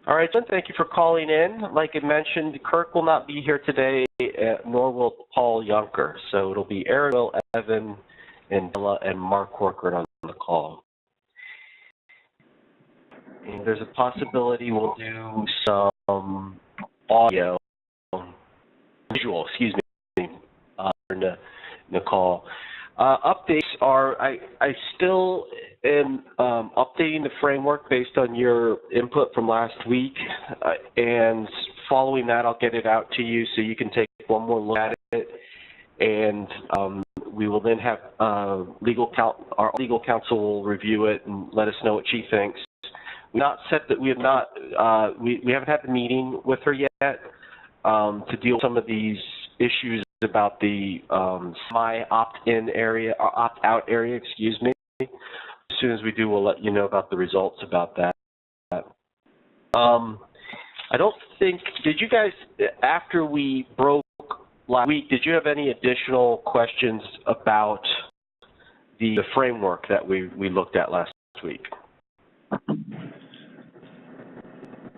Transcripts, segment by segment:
All right, John, thank you for calling in. Like I mentioned, Kirk will not be here today, nor will Paul Yunker. So it'll be Aaron, Will, Evan, and Bella, and Mark Corcoran on the call. And there's a possibility we'll do some audio, visual, excuse me, in the call. Updates are, I still am updating the framework based on your input from last week, and following that I'll get it out to you so you can take one more look at it, and we will then have our legal counsel will review it and let us know what she thinks. We haven't had the meeting with her yet to deal with some of these issues about the semi-opt-in area, or opt-out area, excuse me. As soon as we do, we'll let you know about the results about that. I don't think, did you guys, after we broke last week, did you have any additional questions about the framework that we looked at last week?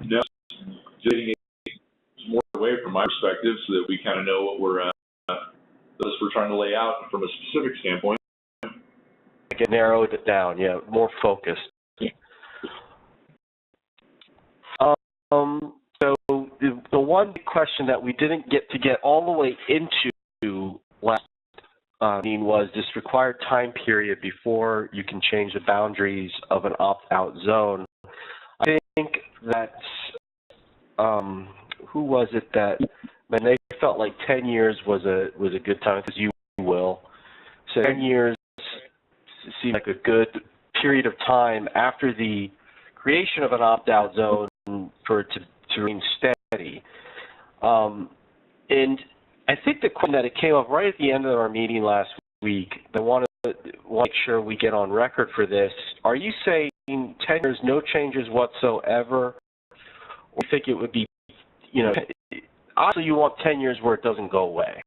No, getting more away from my perspective so that we kind of know what we're trying to lay out from a specific standpoint. Get narrowed it down, yeah, more focused. Yeah. So the one question that we didn't get all the way into last meeting was this required time period before you can change the boundaries of an opt-out zone. I think that who was it that, man, they felt like 10 years was a good time, because you will. So 10 years seems like a good period of time after the creation of an opt-out zone for it to remain steady. And I think the question that it came up right at the end of our meeting last week, I want to make sure we get on record for this. Are you saying 10 years, no changes whatsoever, or you think it would be, obviously you want 10 years where it doesn't go away?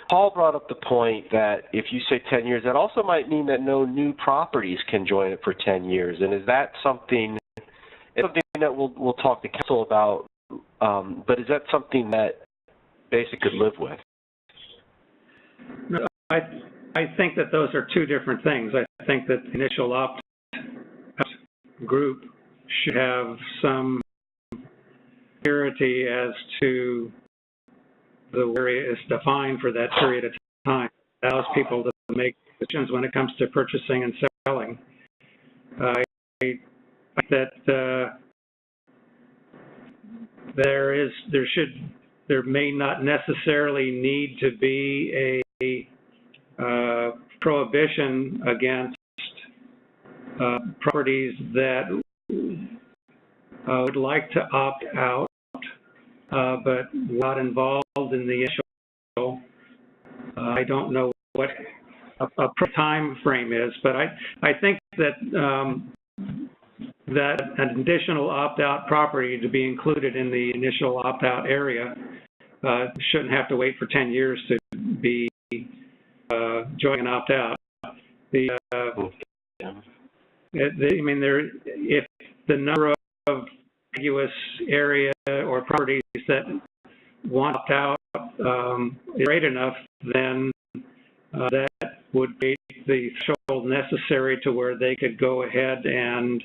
Paul brought up the point that if you say 10 years, that also might mean that no new properties can join it for 10 years. And is that something that we'll talk to council about, but is that something that BASIC could live with? No, I think that those are two different things. I think that the initial opt-out group should have some clarity as to the area is defined for that period of time. It allows people to make decisions when it comes to purchasing and selling. I think that there may not necessarily need to be a prohibition against properties that would like to opt out, but not involved in the initial. I don't know what a time frame is, but I think that that an additional opt-out property to be included in the initial opt-out area shouldn't have to wait for 10 years to be joining an opt-out. If the number of contiguous area or properties that want to opt out is great enough, then that would be the threshold necessary to where they could go ahead and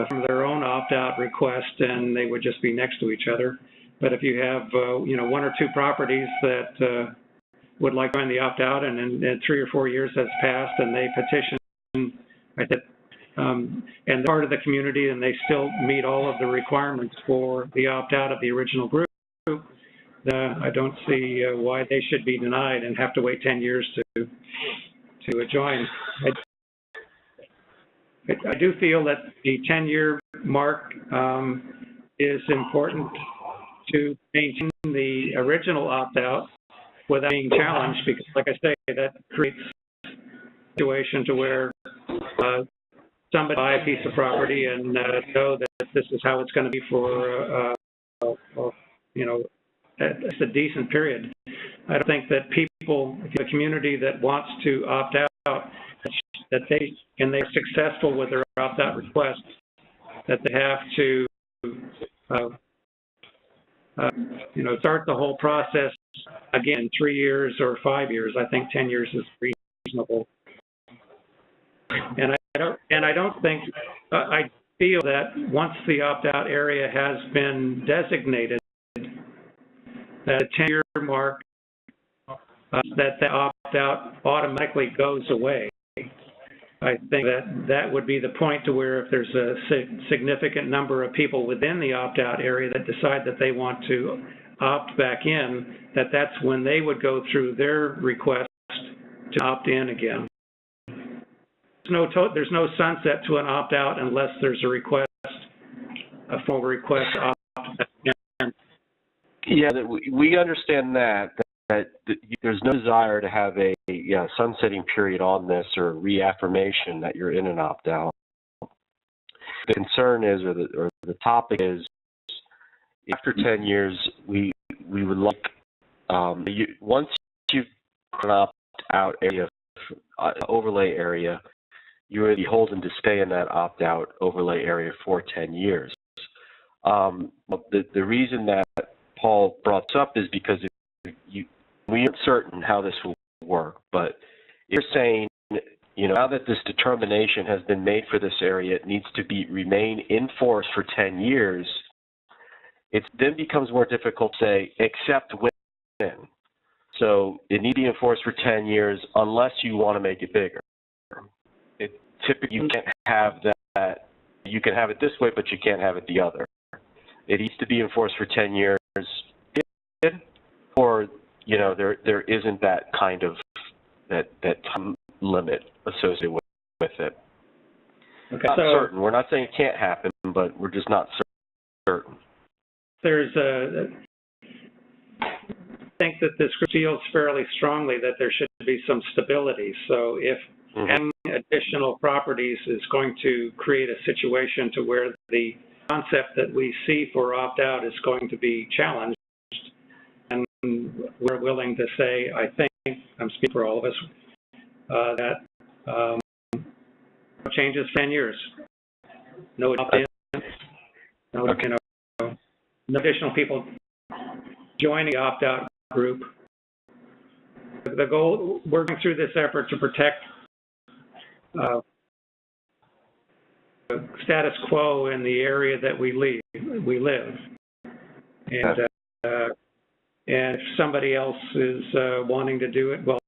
from their own opt-out request, and they would just be next to each other. But if you have, one or two properties that would like to join the opt-out, and 3 or 4 years has passed, and they petition, and they're part of the community, and they still meet all of the requirements for the opt-out of the original group, I don't see why they should be denied and have to wait 10 years to join. I do feel that the 10-year mark is important to maintain the original opt-out without being challenged, because, like I say, that creates a situation to where somebody buy a piece of property and know that this is how it's going to be for, it's a decent period. I don't think that people, the community that wants to opt out, that they're successful with their opt-out request, that they have to uh, start the whole process again, 3 years or 5 years. I think 10 years is reasonable. And I don't think, I feel that once the opt-out area has been designated, that a 10-year mark, that the opt-out automatically goes away. I think that would be the point to where if there's a significant number of people within the opt-out area that decide that they want to opt back in, that's when they would go through their request to opt in again. There's no sunset to an opt-out unless there's a request, a full request to opt in. Yeah, we understand that there's no desire to have a sunsetting period on this or reaffirmation that you're in an opt-out. The concern is, or the topic is, after 10 years, we would like, once you've an opt-out area, overlay area, you are beholden to stay in that opt-out overlay area for 10 years. The reason that Paul brought this up is because we aren't certain how this will work, but you're saying, now that this determination has been made for this area, it needs to remain in force for 10 years. It then becomes more difficult to say, except when. So it needs to be in force for 10 years unless you want to make it bigger. Typically, you can't have that. You can have it this way, but you can't have it the other. It needs to be in force for 10 years, or there isn't that kind of that time limit associated with it. Okay, not certain. We're not saying it can't happen, but we're just not certain. I think that this group feels fairly strongly that there should be some stability. So if adding additional properties is going to create a situation to where the concept that we see for opt-out is going to be challenged, and we're willing to say, I think, I'm speaking for all of us, that changes 10 years. No opt-in, no additional people joining the opt-out group. The goal, we're going through this effort to protect status quo in the area that we live. And if somebody else is wanting to do it, well,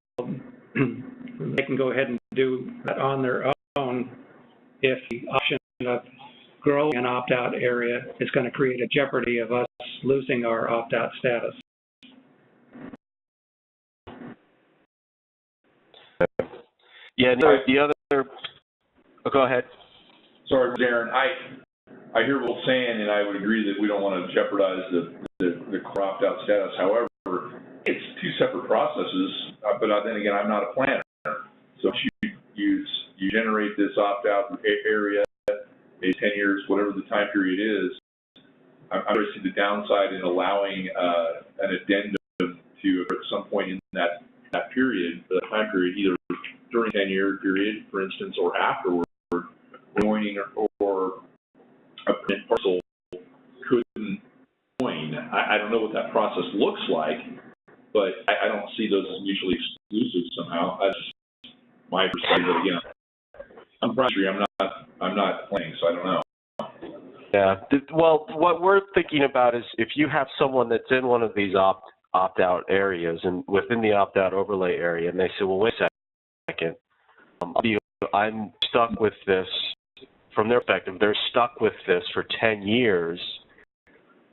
they can go ahead and do that on their own if the option of growing an opt-out area is going to create a jeopardy of us losing our opt-out status. Yeah, the other, go ahead. Sorry, Darren. I hear what you're saying, and I would agree that we don't want to jeopardize the opt-out status. However, it's two separate processes. But then again, I'm not a planner. So you generate this opt-out area, 10 years, whatever the time period is. I'm going to see the downside in allowing an addendum to at some point in that period, the time period, either during a 10-year period, for instance, or afterward, joining or a print parcel couldn't join. I don't know what that process looks like, but I don't see those as mutually exclusive somehow. That's just my perspective. Again, I'm probably I'm not playing, so I don't know. Yeah. Well, what we're thinking about is if you have someone that's in one of these opt-out areas and within the opt-out overlay area, and they say, well, wait a second, I'm stuck with this. From their perspective, they're stuck with this for 10 years,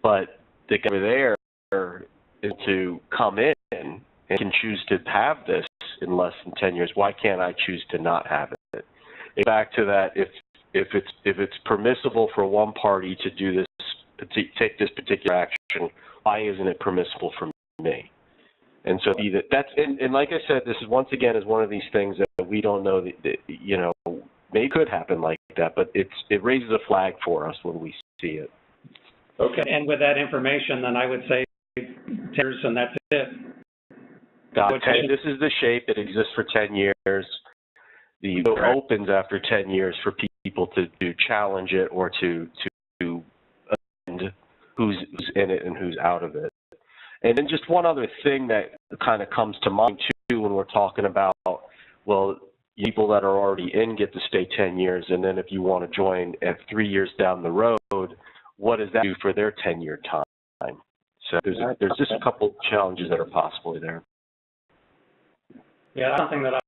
but the guy over there is to come in and can choose to have this in less than 10 years. Why can't I choose to not have it? Back to that, if it's permissible for one party to do this, to take this particular action, why isn't it permissible for me? And so and like I said, this is once again is one of these things that we don't know that maybe could happen like that, but it raises a flag for us when we see it. Okay. And with that information, then I would say 10 years, and that's it. This is the shape. It exists for 10 years. The door opens after 10 years for people to challenge it or to who's in it and who's out of it. And then just one other thing that kind of comes to mind too when we're talking about, well, people that are already in get to stay 10 years, and then if you want to join at 3 years down the road, what does that do for their 10-year time? So there's just a couple challenges that are possibly there. Yeah, that's something that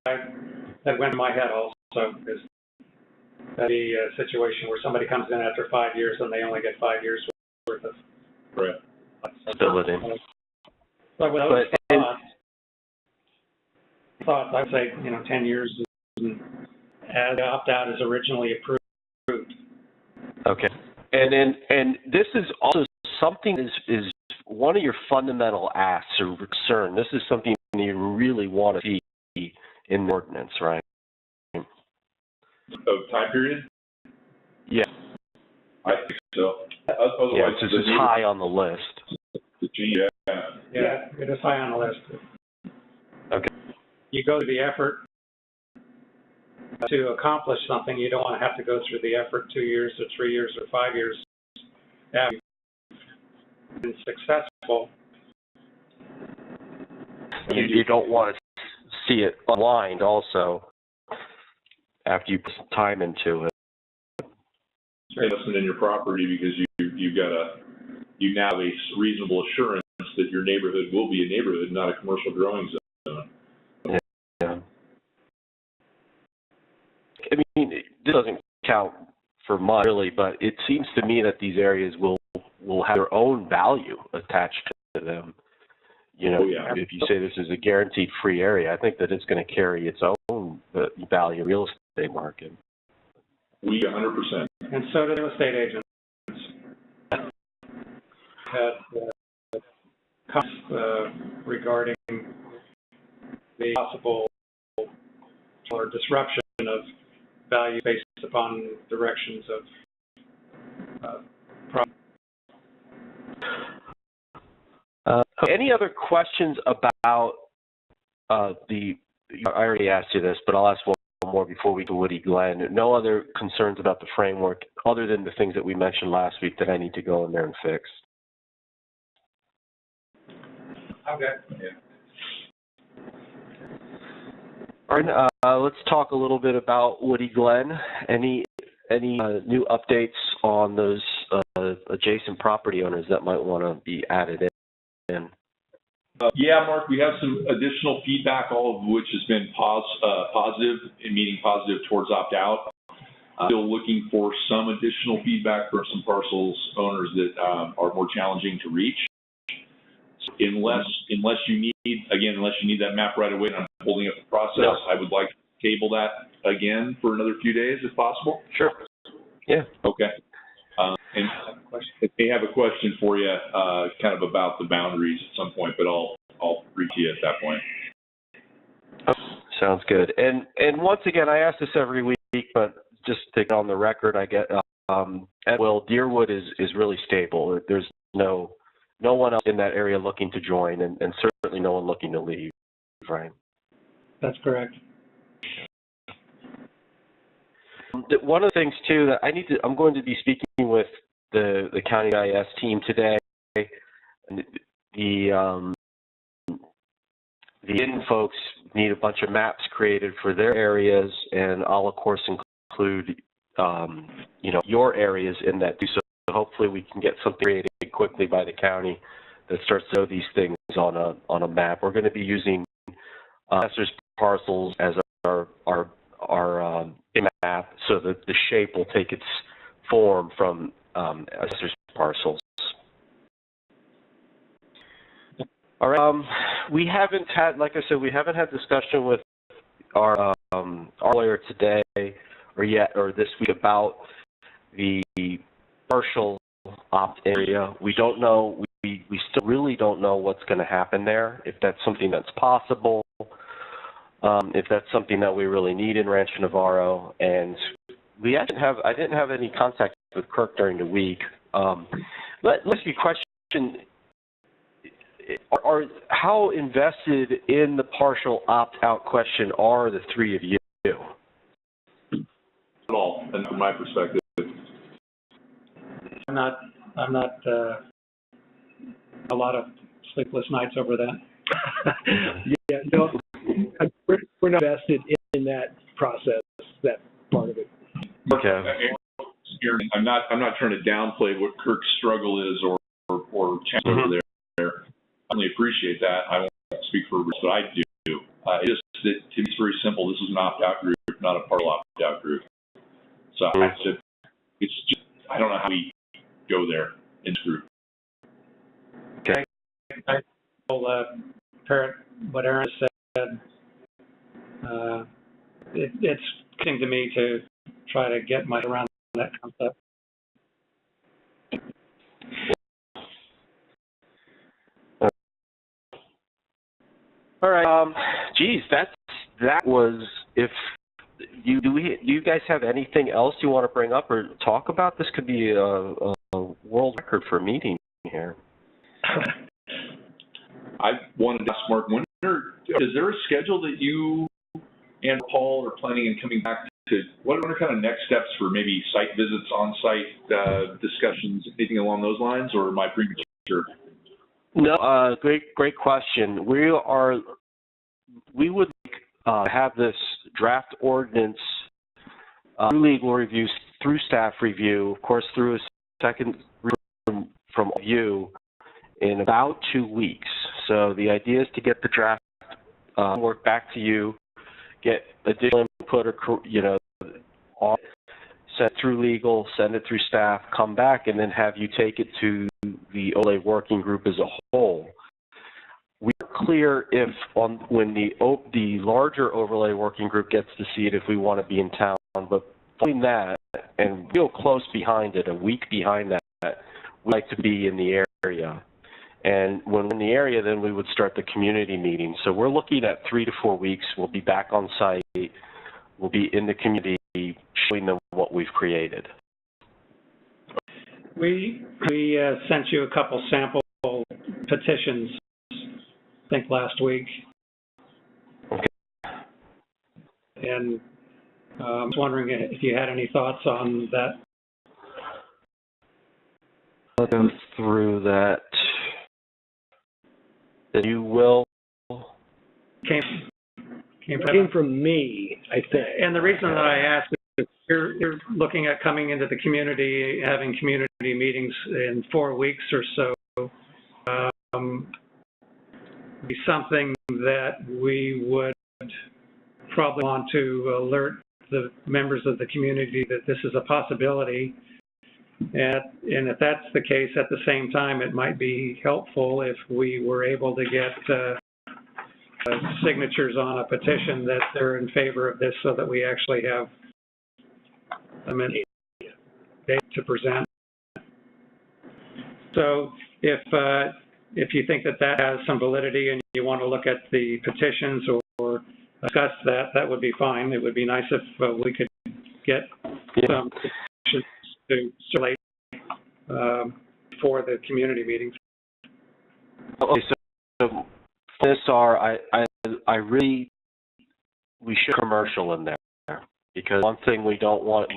went in my head also, is that the situation where somebody comes in after 5 years and they only get 5 years worth of stability. But with those thoughts, I would say, 10 years as the opt-out is originally approved. Okay. And this is also something is one of your fundamental asks or concern. This is something you really want to see in the ordinance, right? Of time period? Yeah. I think so. Otherwise, yeah, it's just high on the list. Yeah, it is high on the list. Okay. You go to the effort to accomplish something, you don't want to have to go through the effort 2 years or 3 years or 5 years after you've been successful. You don't want to see it unwind also after you put some time into it. Investment in your property because you now have a reasonable assurance that your neighborhood will be a neighborhood, not a commercial growing zone. Yeah. I mean, this doesn't count for much really, but it seems to me that these areas will have their own value attached to them. If you say this is a guaranteed free area, I think that it's going to carry its own value in the real estate market. 100%. And so do real estate agents. Had comments regarding the possible or disruption of value based upon directions of property. Any other questions about I already asked you this, but I'll ask one more before we go to Woody Glen. No other concerns about the framework other than the things that we mentioned last week that I need to go in there and fix? Okay. Yeah. All right, let's talk a little bit about Woody Glen. Any new updates on those adjacent property owners that might want to be added in? Yeah, Mark, we have some additional feedback, all of which has been positive, meaning positive towards opt-out. Still looking for some additional feedback from some parcels owners that are more challenging to reach. So unless you need that map right away, and I'm holding up the process, no. I would like to table that again for another few days if possible. Sure. Yeah. Okay. And if they have a question for you, kind of about the boundaries at some point, but I'll reach you at that point. Sounds good. And once again, I ask this every week, but just to get on the record, I get Deerwood is really stable. There's no one else in that area looking to join, and certainly no one looking to leave. Right. That's correct. One of the things too that I'm going to be speaking with the County IS team today. The in folks need a bunch of maps created for their areas, and I'll of course include your areas in that too. So hopefully we can get something created quickly by the county that starts to show these things on a map. We're going to be using assessor's parcels as our map, so that the shape will take its form from assessor's parcels. All right. We haven't had, like I said, we haven't had discussion with our lawyer today or this week about the partial opt area. We don't know. We still really don't know what's going to happen there. If that's something that's possible. If that's something that we really need in Rancho Navarro, and I didn't have any contact with Kirk during the week. Let's ask you a question. How invested in the partial opt-out question are the three of you? Not at all, and from my perspective. I'm not a lot of sleepless nights over that. Yeah, no, we're not invested in that process, that part of it. Okay. Aaron, I'm not trying to downplay what Kirk's struggle is or challenge over there. I really appreciate that. I won't speak for Bruce, but I do. To me, it's very simple. This is an opt-out group, not a partial opt-out group. So it's just, I don't know how we go there in this group. Okay. I will parrot what Aaron said. It's interesting to me to try to get my around that concept. All right. Geez, that was. If you do you guys have anything else you want to bring up or talk about? This could be a world record for a meeting here. I wanted to ask Mark, is there a schedule that you and Paul are planning on coming back to? What are kind of next steps for maybe site visits, on-site discussions, anything along those lines, or am I premature? No, great question. We would have this draft ordinance through legal review, through staff review, of course, through a second from you in about 2 weeks. So the idea is to get the draft work back to you, get additional input, or send it through legal, send it through staff, come back, and then have you take it to the overlay working group as a whole. We're clear if when the larger overlay working group gets to see it if we want to be in town, but following that and real close behind it, a week behind that, we like to be in the area. And when we're in the area, then we would start the community meeting. So we're looking at 3 to 4 weeks. We'll be back on site. We'll be in the community showing them what we've created. We sent you a couple sample petitions, I think last week. Okay. And I was wondering if you had any thoughts on that. I'll go through that. You will. Came from me, I think. And the reason that I asked is you're looking at coming into the community, having community meetings in 4 weeks or so. Be something that we would probably want to alert the members of the community that this is a possibility. And if that's the case, at the same time, it might be helpful if we were able to get signatures on a petition that they're in favor of this, so that we actually have data to present. So if you think that has some validity and you want to look at the petitions or discuss that, that would be fine. It would be nice if we could get some petitions to circulate for the community meetings. Okay, so this we should commercial in there, because one thing we don't want,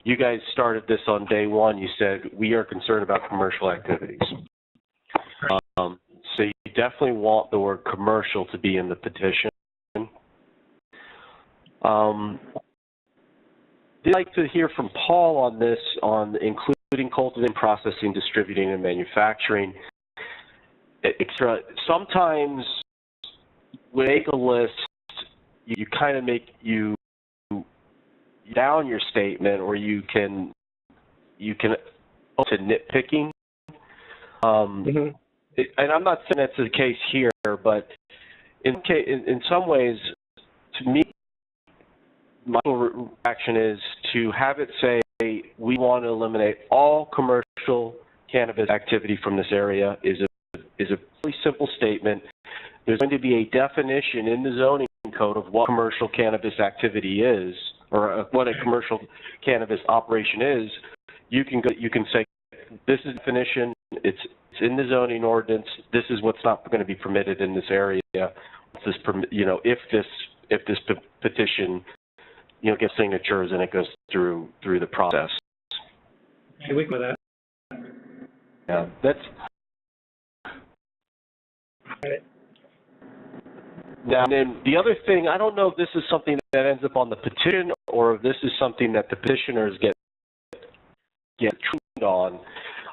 you guys started this on day one. You said we are concerned about commercial activities. So you definitely want the word commercial to be in the petition. I'd like to hear from Paul on this, on including cultivating, processing, distributing, and manufacturing. Sometimes when you make a list, you kind of you down your statement, or you can to nitpicking. And I'm not saying that's the case here, but in some ways, to me, my reaction is to have it say we want to eliminate all commercial cannabis activity from this area is a really simple statement. There's going to be a definition in the zoning code of what commercial cannabis activity is, or what a commercial cannabis operation is. You can say, this is the definition. It's in the zoning ordinance. This is what's not going to be permitted in this area. If this petition, gets signatures and it goes through the process. Hey, we can do that. Yeah, Now, and then the other thing, I don't know if this is something that ends up on the petition or if this is something that the petitioners get trained on.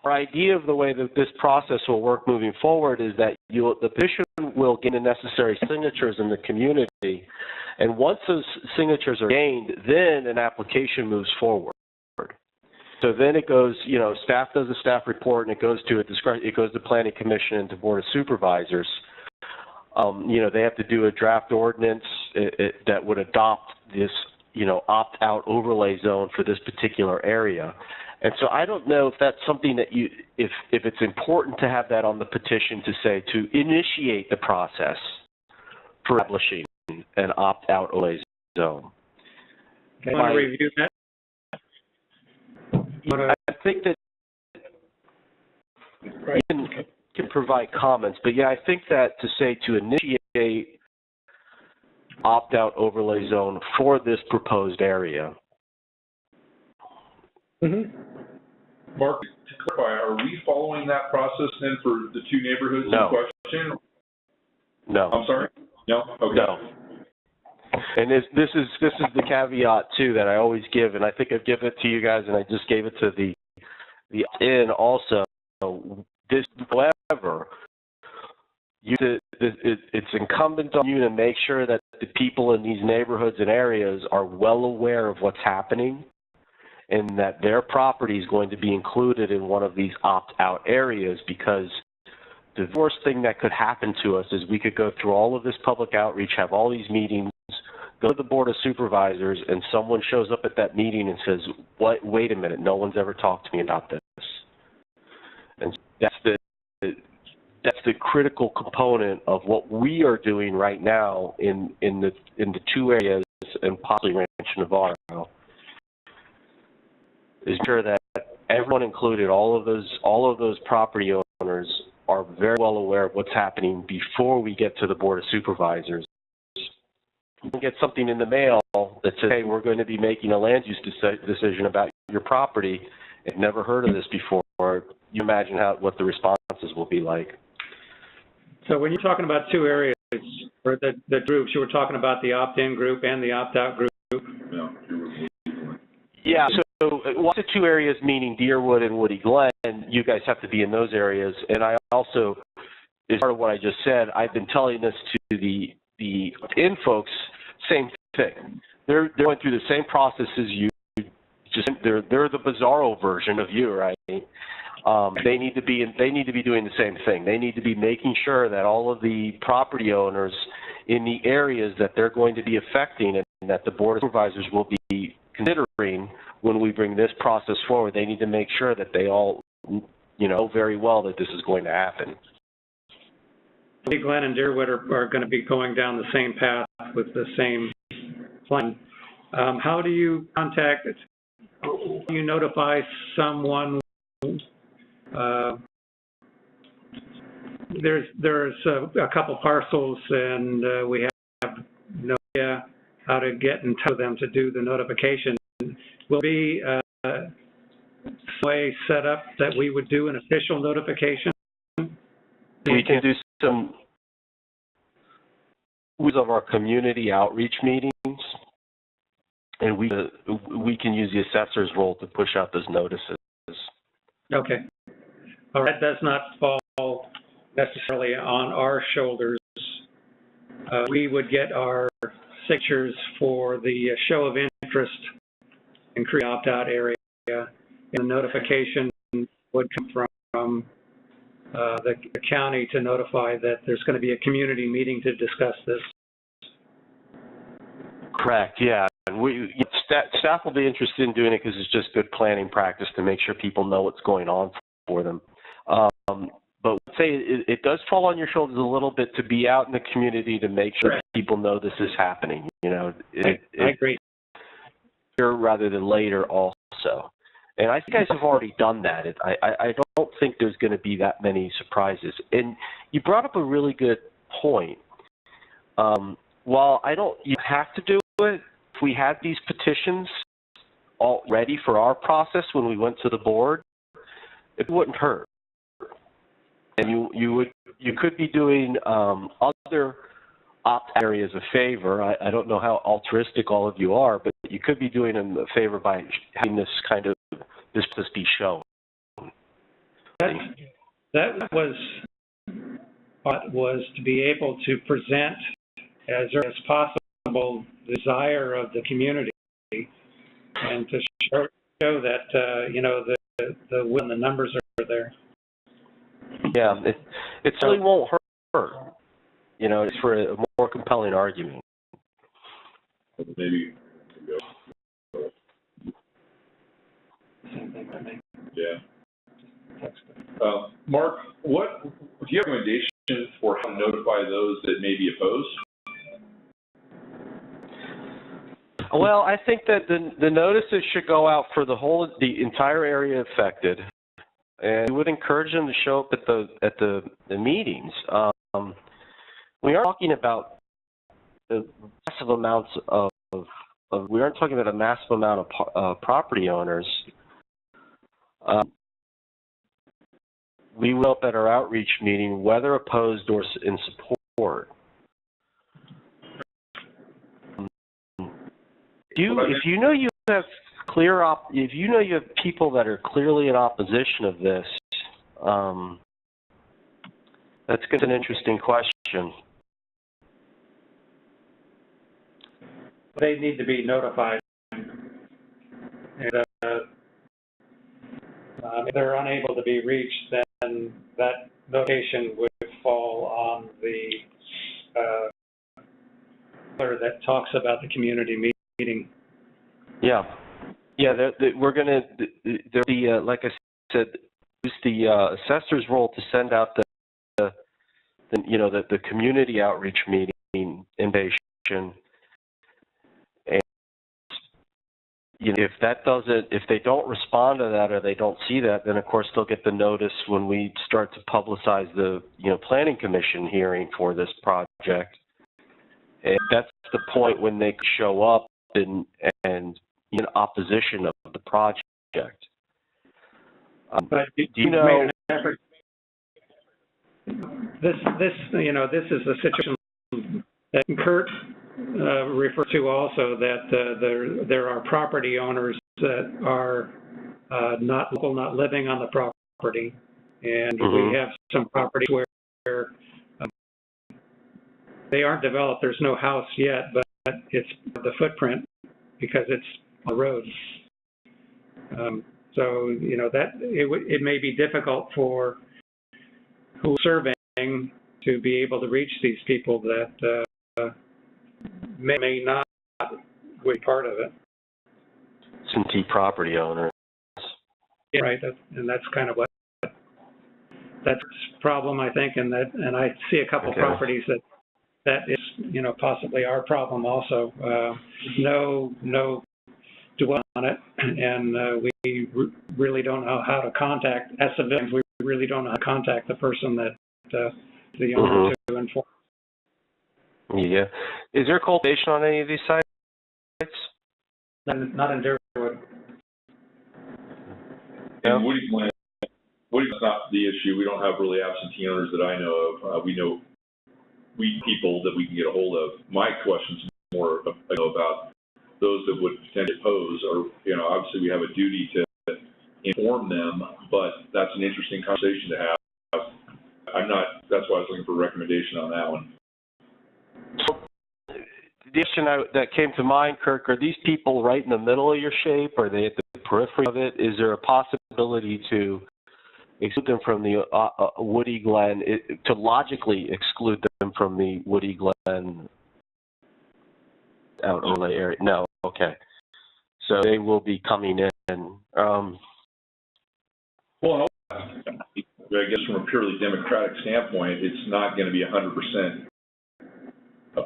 Our idea of the way that this process will work moving forward is that the petition will gain the necessary signatures in the community, and once those signatures are gained, then an application moves forward. So then it goes, staff does a staff report, and it goes to Planning Commission and to Board of Supervisors. They have to do a draft ordinance that would adopt this, opt-out overlay zone for this particular area. And so I don't know if that's something that if it's important to have that on the petition to say to initiate the process for establishing an opt-out overlay zone. Okay. You want to review that? I think that you can provide comments, but yeah, I think that to say to initiate opt-out overlay zone for this proposed area. Mm-hmm. Mark, to clarify, are we following that process then for the two neighborhoods No. in question? No. I'm sorry? No? Okay. No. And this is the caveat too that I always give, and I think I've given it to you guys, and I just gave it to the in also. This, however, it's incumbent on you to make sure that the people in these neighborhoods and areas are well aware of what's happening, and that their property is going to be included in one of these opt-out areas, because the worst thing that could happen to us is we could go through all of this public outreach, have all these meetings, go to the Board of Supervisors, and someone shows up at that meeting and says, wait a minute, no one's ever talked to me about this. And that's the critical component of what we are doing right now in the two areas and possibly Rancho Navarro, is sure that everyone included, all of those property owners are very well aware of what's happening before we get to the Board of Supervisors. You can get something in the mail that says, hey, we're going to be making a land use decision about your property. I've never heard of this before. You imagine what the responses will be like. So when you're talking about two areas, or the groups, you were talking about the opt-in group and the opt-out group? Yeah, so what's the two areas, meaning Deerwood and Woody Glen, you guys have to be in those areas. And I also, as part of what I just said, I've been telling this to the in folks, same thing. They're going through the same process as you. Just they're the bizarro version of you, right? They need to be doing the same thing. They need to be making sure that all of the property owners in the areas that they're going to be affecting and that the Board of Supervisors will be considering when we bring this process forward, they need to make sure that they all know very well that this is going to happen. Woody Glen and Deerwood are going to be going down the same path with the same plan. How do you contact it? Do you notify someone? There's a couple parcels, and we have no idea how to get in touch with them to do the notification. Will be a way set up that we would do an official notification? We can do some of our community outreach meetings, and we can use the assessor's role to push out those notices. Okay. All right. That does not fall necessarily on our shoulders. We would get our signatures for the show of interest in creating opt-out area, and the notification would come from the county to notify that there's going to be a community meeting to discuss this. Correct, yeah. And staff will be interested in doing it because it's just good planning practice to make sure people know what's going on for them. But say it does fall on your shoulders a little bit to be out in the community to make sure people know this is happening. I agree. Rather than later also. And I think you guys have already done that. I don't think there's going to be that many surprises. And you brought up a really good point. While you have to do it, if we had these petitions all ready for our process when we went to the board, it wouldn't hurt. And you could be doing other opt areas a favor. I don't know how altruistic all of you are, but you could be doing them a favor by having this kind of this be shown. That was to be able to present as early as possible the desire of the community, and to show that the will and the numbers are there. Yeah, it certainly won't hurt. It's for a more compelling argument. Maybe. Same thing for me. Yeah. Mark, do you have a recommendation for how to notify those that may be opposed? Well, I think that the notices should go out for the entire area affected, and we would encourage them to show up at the meetings. We aren't talking about massive amounts we aren't talking about a massive amount of property owners. We will up at our outreach meeting, whether opposed or in support. If you know you have people that are clearly in opposition of this, that's an interesting question. They need to be notified. And, if they're unable to be reached, then that notification would fall on the that talks about the community meeting. Yeah. We're going to. There'll be, like I said, use the assessor's role to send out the community outreach meeting invitation. If they don't respond to that or they don't see that, then of course they'll get the notice when we start to publicize the planning commission hearing for this project. And that's the point when they show up and in opposition of the project. But do you know? This is a situation that Kurt referred to also, that there are property owners that are not local, not living on the property, and we have some properties where they aren't developed. There's no house yet, but it's the footprint because it's on the road. So that it may be difficult for who's surveying to be able to reach these people that may not be part of it. Absentee property owners. Yeah, right, and that's kind of that's a problem, I think, and I see a couple properties that is possibly our problem also. No dwell on it, and we really don't know how to contact, as civilians, we really don't know how to contact the person that the owner to inform. Yeah. Is there cultivation on any of these sites? Not in Deerwood. In Woody's not the issue. We don't have really absentee owners that I know of. We know people that we can get a hold of. My question's more about those that would potentially oppose, or obviously we have a duty to inform them, but that's an interesting conversation to have. That's why I was looking for a recommendation on that one. So, the question that came to mind, Kirk, are these people right in the middle of your shape? Are they at the periphery of it? Is there a possibility to exclude them from the Woody Glen, to logically exclude them from the Woody Glen out overlay area? No, okay. So they will be coming in. Well, I guess from a purely democratic standpoint, it's not going to be 100%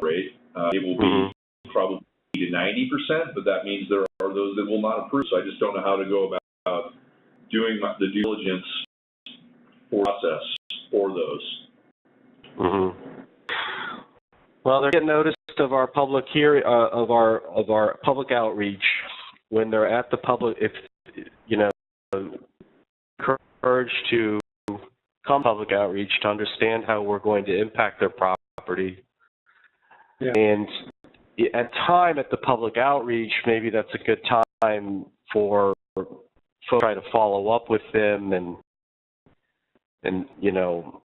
rate. It will be probably to 90%, but that means there are those that will not approve. So I just don't know how to go about doing the due diligence process for those. Well, they're getting notice of our public hearing, of our public outreach when they're at the public. If encouraged to come public outreach to understand how we're going to impact their property. Yeah. And at the public outreach, maybe that's a good time for folks to try to follow up with them and you know,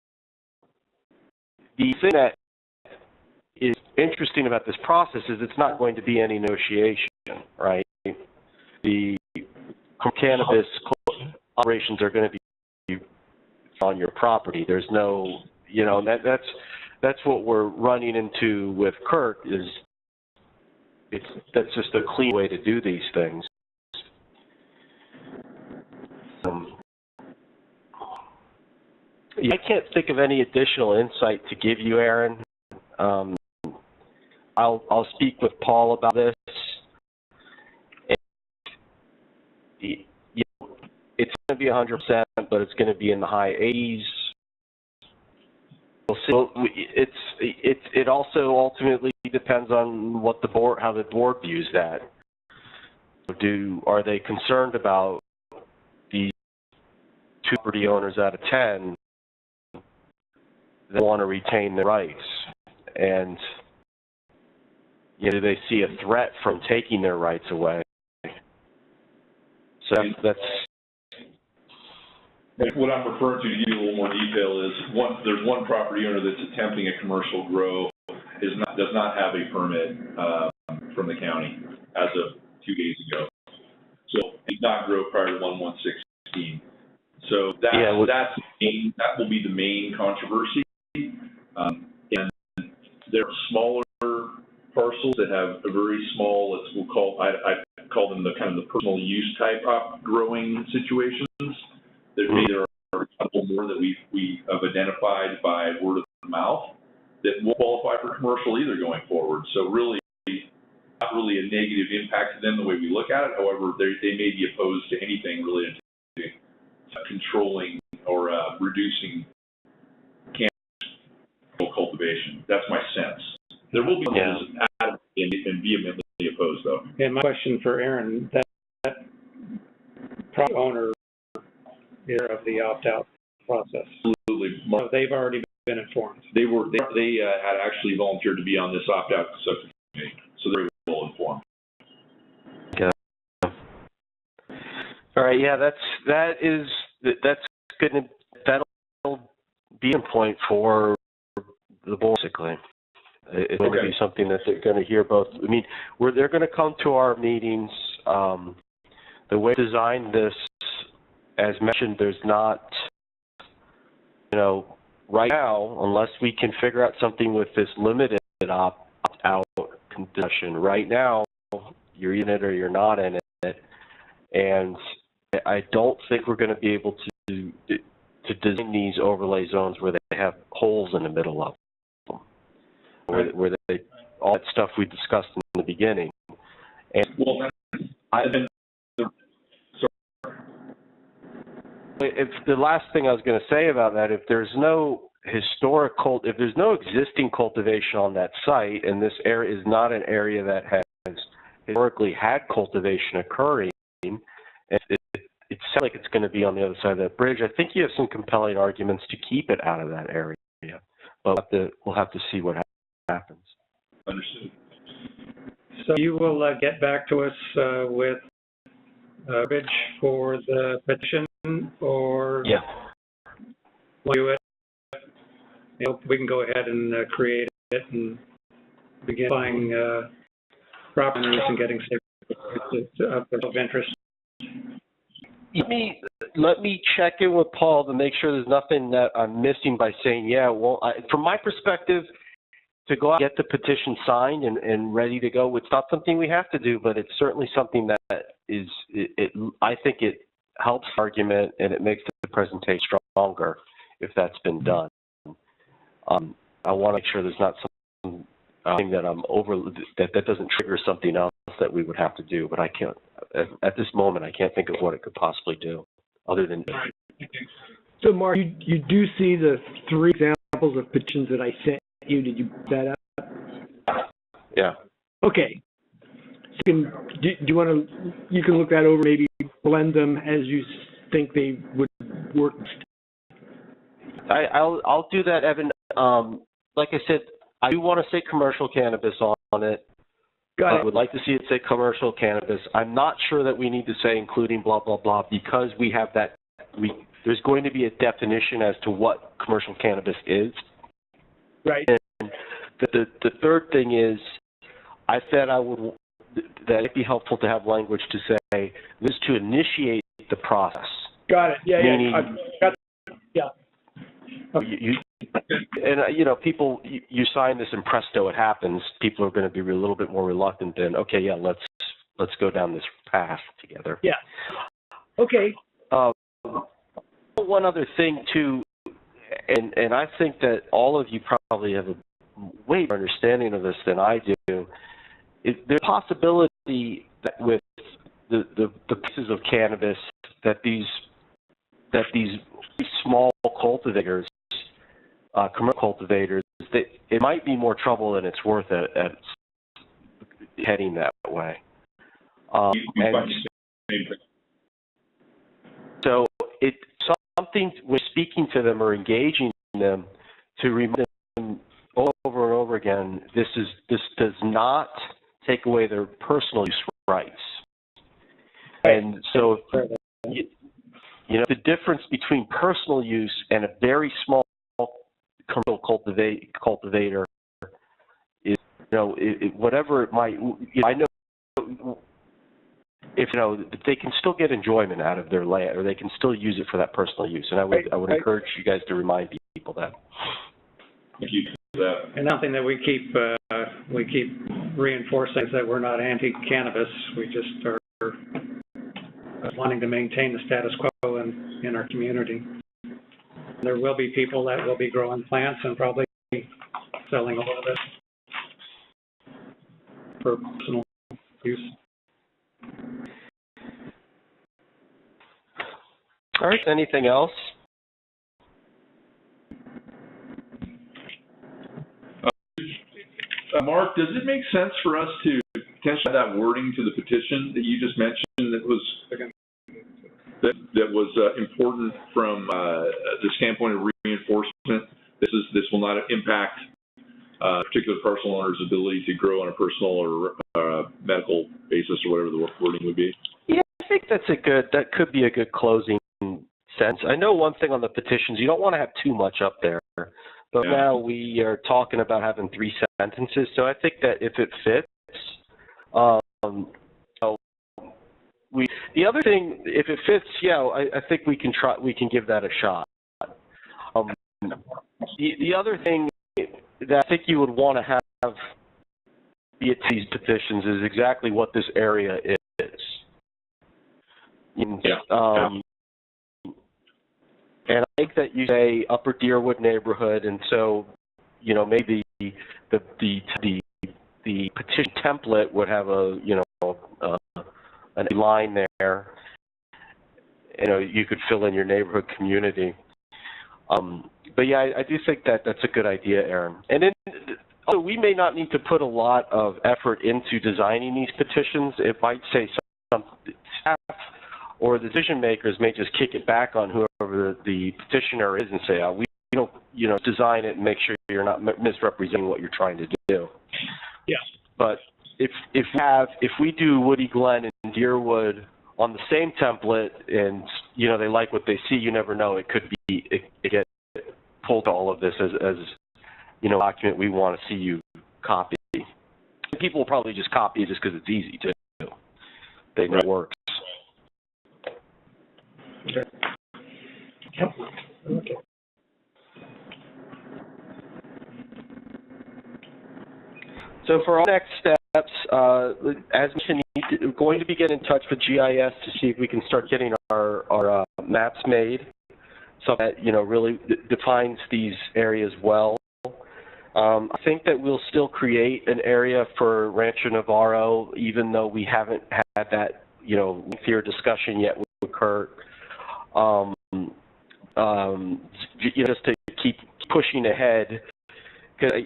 the thing that is interesting about this process is it's not going to be any negotiation, right? The cannabis operations are going to be on your property. There's no, you know, that's what we're running into with Kirk is that's just a clean way to do these things. I can't think of any additional insight to give you, Aaron. I'll speak with Paul about this. And, you know, it's going to be 100%, but it's going to be in the high 80s. We'll see. It also ultimately depends on what how the board views that. Are they concerned about these 2 property owners out of 10 that want to retain their rights? And you know, do they see a threat from taking their rights away? So that's what I'm referring to give you a little more detail is there's one property owner that's attempting a commercial grow does not have a permit from the county as of 2 days ago. So it did not grow prior to 1/1/16. So that will be the main controversy. And there are smaller parcels that have a very small, I call them the kind of the personal use type of growing situations. There are a couple more that we have identified by word of mouth that won't qualify for commercial either going forward. So really, not really a negative impact to them the way we look at it. However, they may be opposed to anything related to controlling or reducing cannabis cultivation. That's my sense. There will be those and vehemently opposed, though. And my question for Aaron, that property owner is of the opt-out process. Absolutely. So they've already been informed. They had actually volunteered to be on this opt-out subcommittee, so they're well informed. Yeah. All right. Yeah, that's good. That'll be a point for the board, basically. It's going to be something that they're going to hear both. I mean, they're going to come to our meetings. The way we designed this, as mentioned, there's not, you know, right now, unless we can figure out something with this limited opt-out condition. Right now, you're in it or you're not in it, and I don't think we're going to be able to design these overlay zones where they have holes in the middle of them, where they all that stuff we discussed in the beginning. And if the last thing I was going to say about that, if there's no if there's no existing cultivation on that site, and this area is not an area that has historically had cultivation occurring, and it sounds like it's going to be on the other side of that bridge, I think you have some compelling arguments to keep it out of that area. But we'll have to see what happens. Understood. So you will get back to us with bridge for the petition, or we'll do it. You know, we can go ahead and create it and begin buying property owners and getting certificates of interest. Let me check in with Paul to make sure there's nothing that I'm missing by saying, from my perspective, to go out and get the petition signed and ready to go, it's not something we have to do, but it's certainly something that is, I think it helps the argument and it makes the presentation stronger if that's been done. I want to make sure there's not something that that doesn't trigger something else that we would have to do, but I can't, at this moment, I can't think of what it could possibly do other than. So, Mark, you do see the 3 examples of petitions that I sent you. Did you put that up? Yeah. Okay. So do you want to, you can look that over, maybe blend them as you think they would work. I'll do that, Evan. Like I said, I do want to say commercial cannabis on it. Got I it. would like to see it say commercial cannabis. I'm not sure that we need to say including blah, blah, blah, because we have that, there's going to be a definition as to what commercial cannabis is. Right. And the third thing is, I said that it'd be helpful to have language to say, this is to initiate the process. Got it. Yeah, Meaning, people, you sign this and presto, it happens. People are going to be a little bit more reluctant than, okay, yeah, let's go down this path together. Yeah. Okay. One other thing too, and I think that all of you probably have a way better understanding of this than I do. There's a possibility that with the pieces of cannabis that these small cultivators, commercial cultivators, that it might be more trouble than it's worth at heading that way. So it's something we're speaking to them or engaging them to remind them over and over again, this does not take away their personal use rights. And so, the difference between personal use and a very small commercial cultivator is, whatever it might, I know if they can still get enjoyment out of their land, or they can still use it for that personal use. And I would encourage you guys to remind people that. Thank you for that. And something that we keep reinforcing is that we're not anti-cannabis. We just are wanting to maintain the status quo in our community. There will be people that will be growing plants and probably selling a little bit for personal use. All right, anything else? Mark, does it make sense for us to potentially add that wording to the petition that you just mentioned that was important from the standpoint of reinforcement? This will not impact particular parcel owner's ability to grow on a personal or medical basis, or whatever the wording would be. Yeah, I think that could be a good closing sentence. I know one thing on the petitions, you don't want to have too much up there, but now we are talking about having 3 sentences, so I think that if it fits, the other thing, if it fits, I think we can give that a shot. The other thing that I think you would want to have be at these petitions is exactly what this area is. And I think that you say Upper Deerwood neighborhood, and so maybe the petition template would have a line there. You could fill in your neighborhood community. But yeah, I do think that that's a good idea, Aaron. And then we may not need to put a lot of effort into designing these petitions. It might say some staff or the decision makers may just kick it back on whoever the petitioner is and say, we don't, design it and make sure you're not misrepresenting what you're trying to do. Yeah. But if we do Woody Glen and Deerwood on the same template, and they like what they see, you never know. It could be it get pulled to all of this as a document we want to see you copy. People will probably just copy it just because it's easy to do. They know it works. Okay. Yep. Okay. So for our next steps, as mentioned, we're going to be getting in touch with GIS to see if we can start getting our maps made, so that really defines these areas well. I think that we'll still create an area for Rancho Navarro, even though we haven't had that lengthier discussion yet with Kirk. Just to keep pushing ahead, because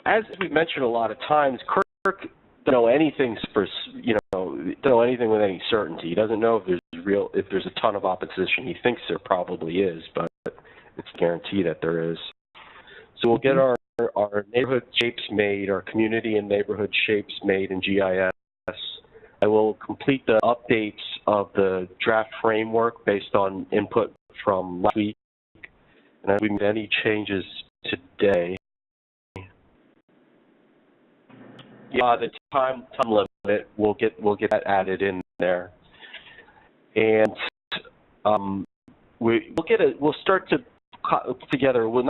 as we mentioned a lot of times, Kirk doesn't know anything doesn't know anything with any certainty. He doesn't know if there's a ton of opposition. He thinks there probably is, but it's a guarantee that there is. So we'll get our neighborhood shapes made, our community and neighborhood shapes made in GIS. I will complete the updates of the draft framework based on input from last week, and if we made any changes today. The time limit, we'll get that added in there, and we'll start to put together. We'll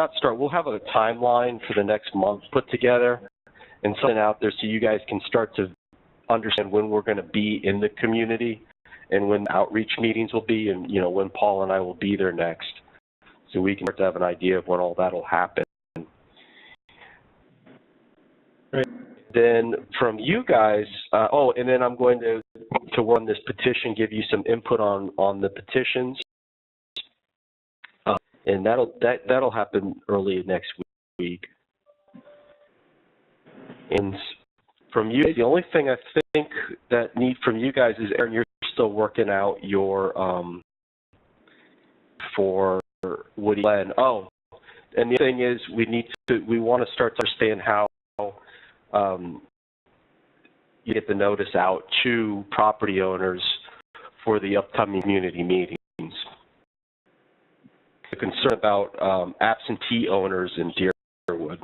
have a timeline for the next month put together and something out there so you guys can start to understand when we're going to be in the community and when outreach meetings will be, and when Paul and I will be there next, so we can start to have an idea of when all that'll happen. Right. Then from you guys, and then I'm going to work on this petition, give you some input on the petitions, and that'll happen early next week. And from you, the only thing I think that need from you guys is, Aaron, you're still working out your for Woody Glen. Oh, and the thing is, we want to start to understand how you get the notice out to property owners for the upcoming community meetings. The concern about absentee owners in Deerwood.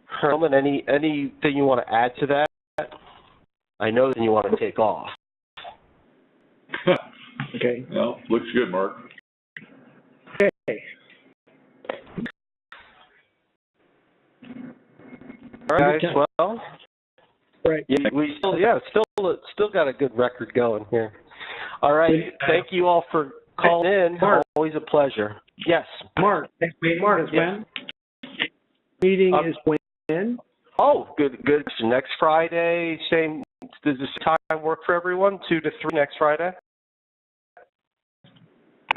Herman, anything you want to add to that? I know that you want to take off. Okay. Well, looks good, Mark. Okay. All right, guys. Well, Right. yeah, we still got a good record going here. All right. Thank you all for calling in. Mark. Always a pleasure. Yes. Mark, next meeting is when? Meeting is when? Oh, good. Next Friday, same. Does this time work for everyone? 2 to 3 next Friday?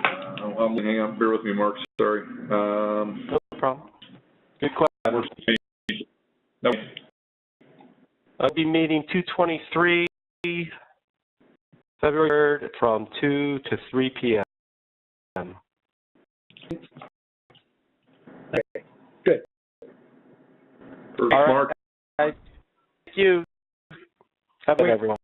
Hang on, bear with me, Mark. Sorry. No problem. Good question. No. I'll be meeting 2/23, February 3rd from 2 to 3 p.m. Okay. Good. Perfect, All right. Mark. Thank you. Have a good everyone.